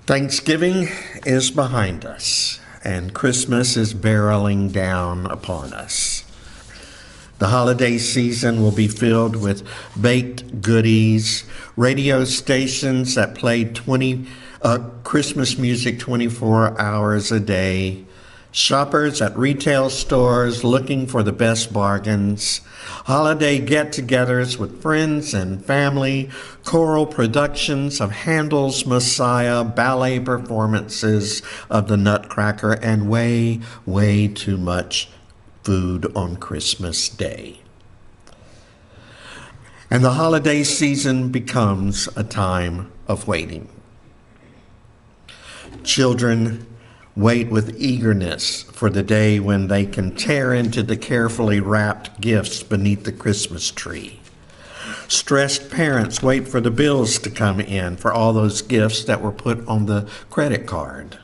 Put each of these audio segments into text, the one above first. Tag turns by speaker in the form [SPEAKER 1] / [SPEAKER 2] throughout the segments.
[SPEAKER 1] Thanksgiving is behind us, and Christmas is barreling down upon us. The holiday season will be filled with baked goodies, radio stations that play Christmas music 24 hours a day, shoppers at retail stores looking for the best bargains, holiday get-togethers with friends and family, choral productions of Handel's Messiah, ballet performances of the Nutcracker, and way, way too much food on Christmas Day. And the holiday season becomes a time of waiting. Children wait with eagerness for the day when they can tear into the carefully wrapped gifts beneath the Christmas tree. Stressed parents wait for the bills to come in for all those gifts that were put on the credit card.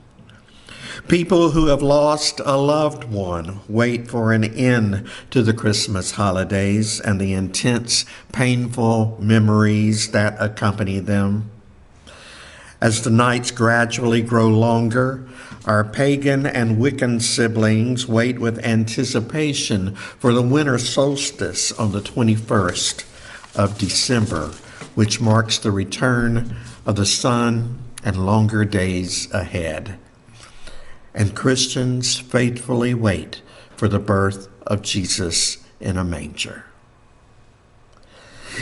[SPEAKER 1] People who have lost a loved one wait for an end to the Christmas holidays and the intense, painful memories that accompany them. As the nights gradually grow longer, our pagan and Wiccan siblings wait with anticipation for the winter solstice on the 21st of December, which marks the return of the sun and longer days ahead. And Christians faithfully wait for the birth of Jesus in a manger.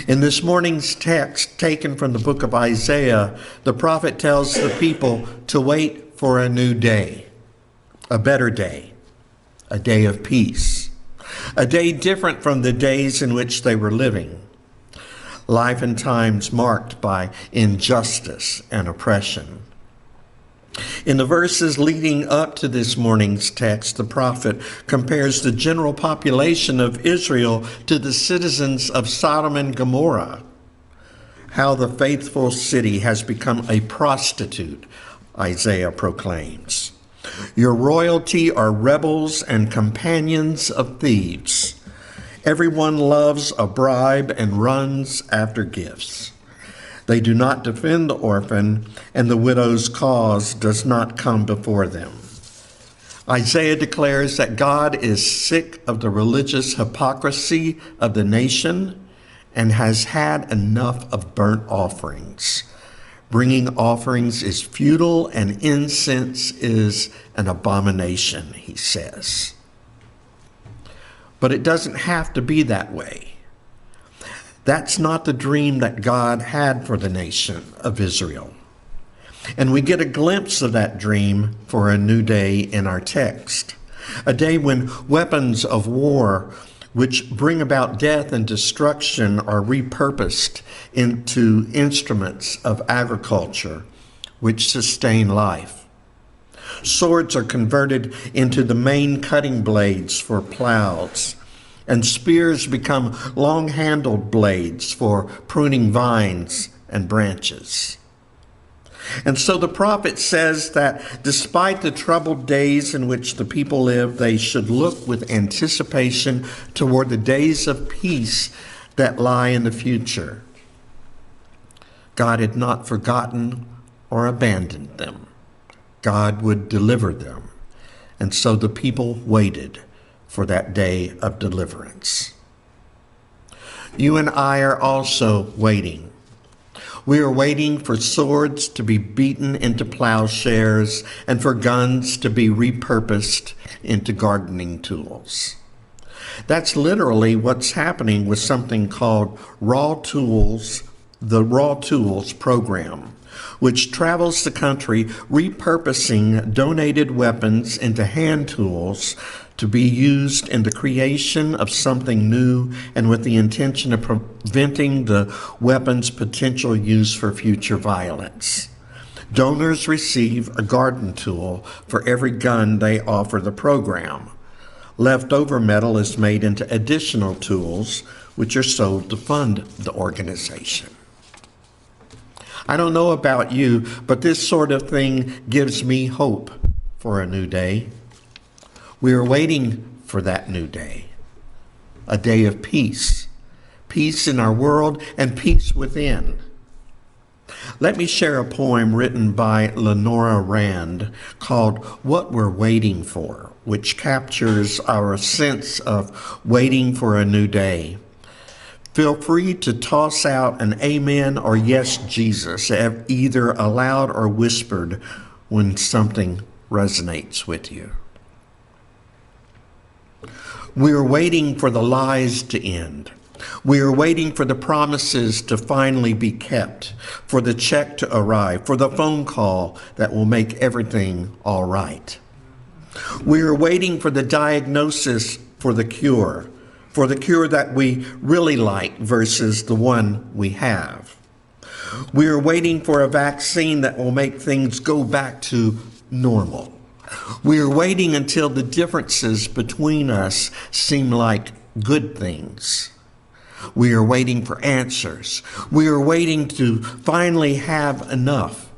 [SPEAKER 1] In this morning's text, taken from the book of Isaiah, the prophet tells the people to wait for a new day, a better day, a day of peace, a day different from the days in which they were living. Life and times marked by injustice and oppression. In the verses leading up to this morning's text, the prophet compares the general population of Israel to the citizens of Sodom and Gomorrah. How the faithful city has become a prostitute, Isaiah proclaims. Your royalty are rebels and companions of thieves. Everyone loves a bribe and runs after gifts. They do not defend the orphan, and the widow's cause does not come before them. Isaiah declares that God is sick of the religious hypocrisy of the nation and has had enough of burnt offerings. Bringing offerings is futile, and incense is an abomination, he says. But it doesn't have to be that way. That's not the dream that God had for the nation of Israel. And we get a glimpse of that dream for a new day in our text. A day when weapons of war, which bring about death and destruction, are repurposed into instruments of agriculture, which sustain life. Swords are converted into the main cutting blades for plows, and spears become long-handled blades for pruning vines and branches. And so the prophet says that despite the troubled days in which the people live, they should look with anticipation toward the days of peace that lie in the future. God had not forgotten or abandoned them. God would deliver them. And so the people waited for that day of deliverance. You and I are also waiting. We are waiting for swords to be beaten into plowshares and for guns to be repurposed into gardening tools. That's literally what's happening with something called the Raw Tools program, which travels the country repurposing donated weapons into hand tools to be used in the creation of something new and with the intention of preventing the weapon's potential use for future violence. Donors receive a garden tool for every gun they offer the program. Leftover metal is made into additional tools, which are sold to fund the organization. I don't know about you, but this sort of thing gives me hope for a new day. We are waiting for that new day, a day of peace, peace in our world and peace within. Let me share a poem written by Lenora Rand called What We're Waiting For, which captures our sense of waiting for a new day. Feel free to toss out an amen or yes, Jesus, either aloud or whispered when something resonates with you. We are waiting for the lies to end. We are waiting for the promises to finally be kept, for the check to arrive, for the phone call that will make everything all right. We are waiting for the diagnosis for the cure that we really like versus the one we have. We are waiting for a vaccine that will make things go back to normal. We are waiting until the differences between us seem like good things. We are waiting for answers. We are waiting to finally have enough.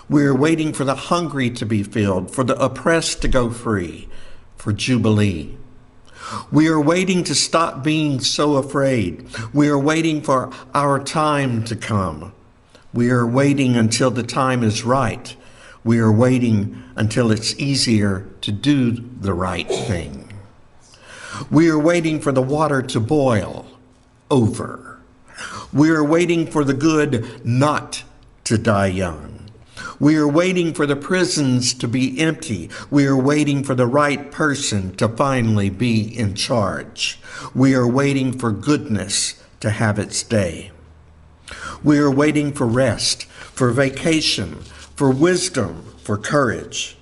[SPEAKER 1] We are waiting for the hungry to be filled, for the oppressed to go free, for Jubilee. We are waiting to stop being so afraid. We are waiting for our time to come. We are waiting until the time is right. We are waiting until it's easier to do the right thing. We are waiting for the water to boil over. We are waiting for the good not to die young. We are waiting for the prisons to be empty. We are waiting for the right person to finally be in charge. We are waiting for goodness to have its day. We are waiting for rest, for vacation, for wisdom, for courage.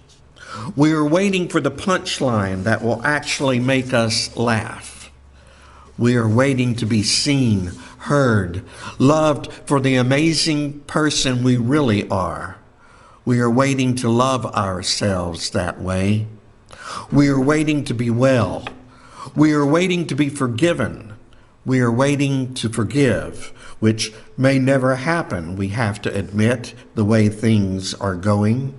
[SPEAKER 1] We are waiting for the punchline that will actually make us laugh. We are waiting to be seen, heard, loved for the amazing person we really are. We are waiting to love ourselves that way. We are waiting to be well. We are waiting to be forgiven. We are waiting to forgive, which may never happen, we have to admit, the way things are going.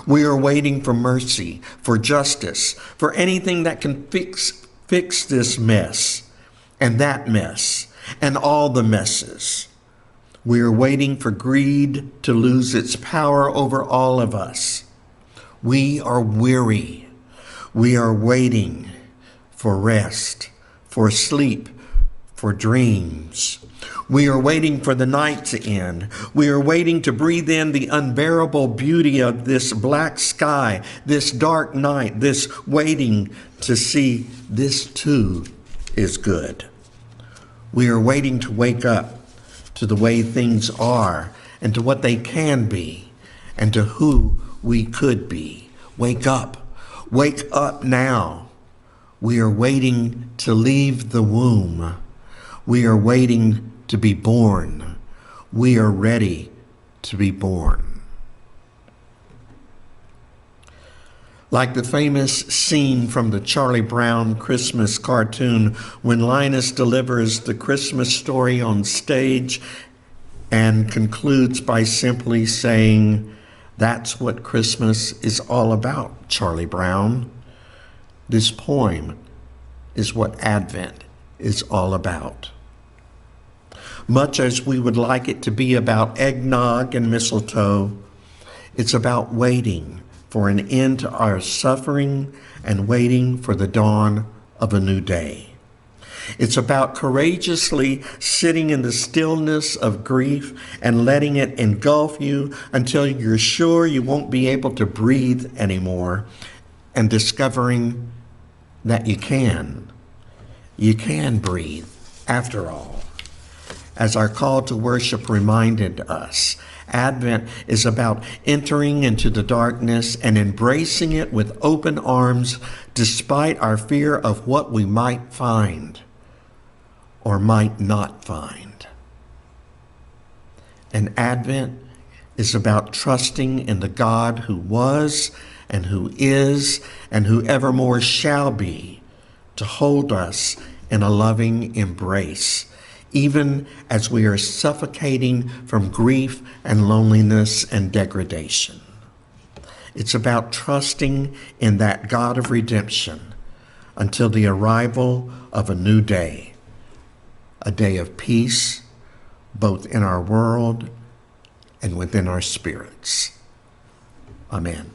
[SPEAKER 1] We are waiting for mercy, for justice, for anything that can fix this mess, and that mess, and all the messes. We are waiting for greed to lose its power over all of us. We are weary. We are waiting for rest, for sleep, for dreams. We are waiting for the night to end. We are waiting to breathe in the unbearable beauty of this black sky, this dark night, this waiting to see this too is good. We are waiting to wake up to the way things are and to what they can be and to who we could be. Wake up. Wake up now. We are waiting to leave the womb. We are waiting to be born. We are ready to be born. Like the famous scene from the Charlie Brown Christmas cartoon when Linus delivers the Christmas story on stage and concludes by simply saying, "That's what Christmas is all about, Charlie Brown." This poem is what Advent is all about. Much as we would like it to be about eggnog and mistletoe, it's about waiting for an end to our suffering and waiting for the dawn of a new day. It's about courageously sitting in the stillness of grief and letting it engulf you until you're sure you won't be able to breathe anymore, and discovering that you can. You can breathe, after all. As our call to worship reminded us, Advent is about entering into the darkness and embracing it with open arms despite our fear of what we might find or might not find. And Advent is about trusting in the God who was and who is and who evermore shall be, to hold us in a loving embrace, even as we are suffocating from grief and loneliness and degradation. It's about trusting in that God of redemption until the arrival of a new day, a day of peace, both in our world and within our spirits. Amen.